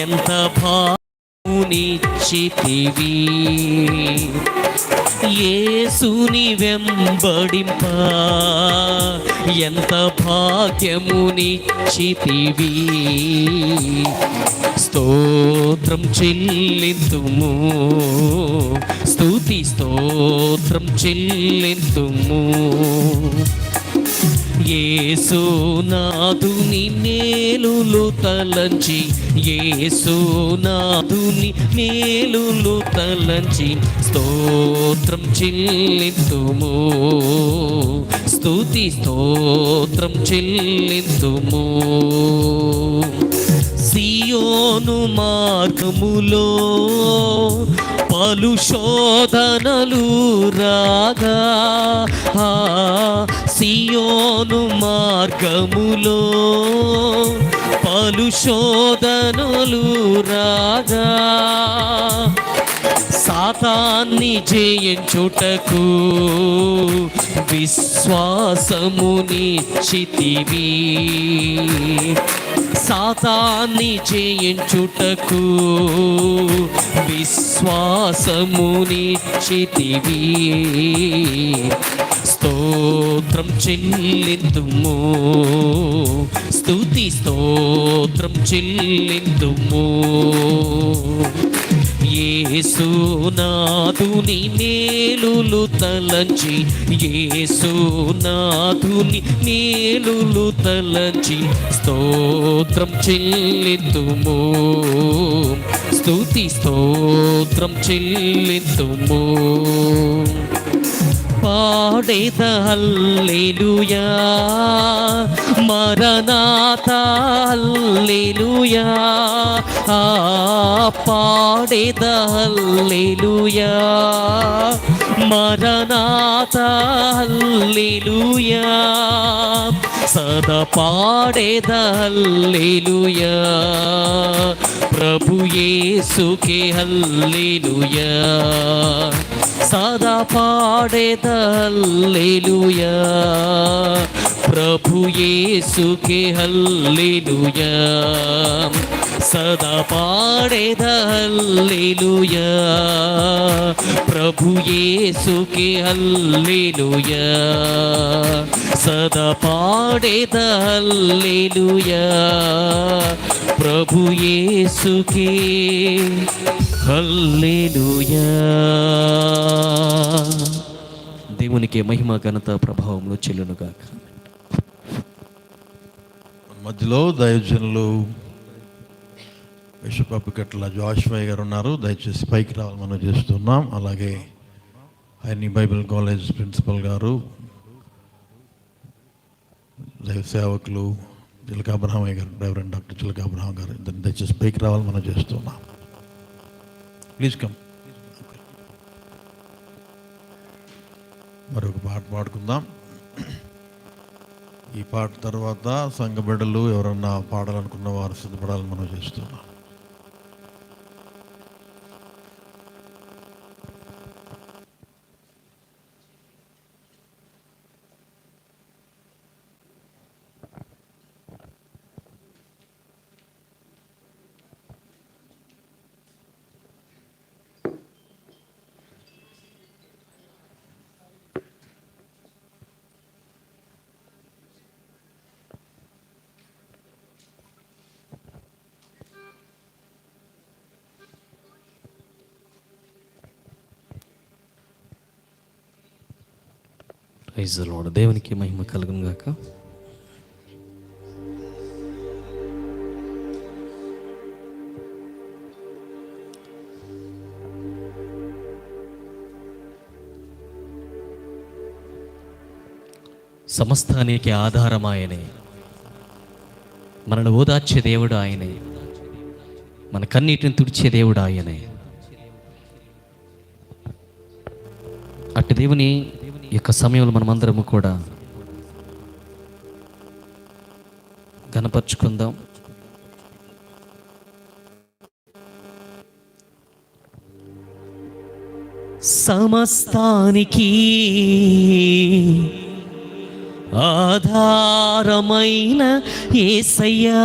ఎంత భావునిచ్చితివి యేసుని వెంబడింప ఎంత భాగ్యమునిచ్చితివి స్తోత్రం చెల్లింతుము స్తుతి స్తోత్రం చెల్లింతుము యేసునాథుని మేలులు తలంచి యేసునాథుని మేలులు తలంచి స్తోత్రం చెల్లింతుము స్తుతి స్తోత్రం చెల్లింతుము సియోను మార్గములో పలు శోధనలు రాగా సియోను మార్గములో పలు శోధనలు రాగా సాతాన్ని జయించుటకు విశ్వాసమునిచ్చితివి సాతాన్ని జయించుటకు విశ్వాసమునిచ్చితివి స్తోత్రం చెల్లింతుము స్తుతి స్తోత్రం చెల్లింతుము యేసునాథుని మేలులు తలంచి యేసునాథుని మేలులు తలంచి స్తోత్రం చెల్లింతుము స్తుతి స్తోత్రం చెల్లింతుము పాడేద హల్లెలూయా మరణాతా హల్లెలూయా పాడేద హల్లెలూయా మరణాతా హల్లెలూయా సదా పాడేద హల్లెలూయా ప్రభు యేసుకే హల్లెలూయా సదా పాడేద హల్లెలూయా ప్రభు యేసుకే హల్లెలూయా సదా పాడేద హల్లెలూయా ప్రభు యేసుకే హల్లెలూయా సదా పాడేద హల్లెలూయా ప్రభు యేసుకే హల్లెలూయా. దేవునికి మహిమ ఘనత ప్రభావంలో చెల్లునుగాక. మధ్యలో దైవజనులు బిషప్ అబ్బికట్ల జాషువా గారు ఉన్నారు. దయచేసి పైకి రావాలి మనం చేస్తున్నాం. అలాగే ఆయన బైబిల్ కాలేజ్ ప్రిన్సిపల్ గారు, దైవ సేవకులు చిలక అబ్రహామయ్య గారు, రెవరెండ్ డాక్టర్ చిలక అబ్రహాం గారు, ఇద్దరు దయచేసి పైకి రావాలి మనం చేస్తున్నాం. Please come. మరొక పాట పాడుకుందాం. ఈ పాట తర్వాత సంఘ బిడ్డలు ఎవరన్నా పాడాలనుకున్న వారు సిద్ధపడాలని మనం చేస్తున్నాం. Praise the lord. దేవునికి మహిమ కలుగును గాక. సమస్తానికి ఆధారం ఆయనే, మనను ఓదార్చే దేవుడు ఆయనే, మన కన్నీటిని తుడిచే దేవుడు ఆయనే. అట్టి దేవుని యొక్క సమయంలో మనమందరము కూడా ఘనపరుచుకుందాం. సమస్తానికి ఆధారమైన యేసయ్యా,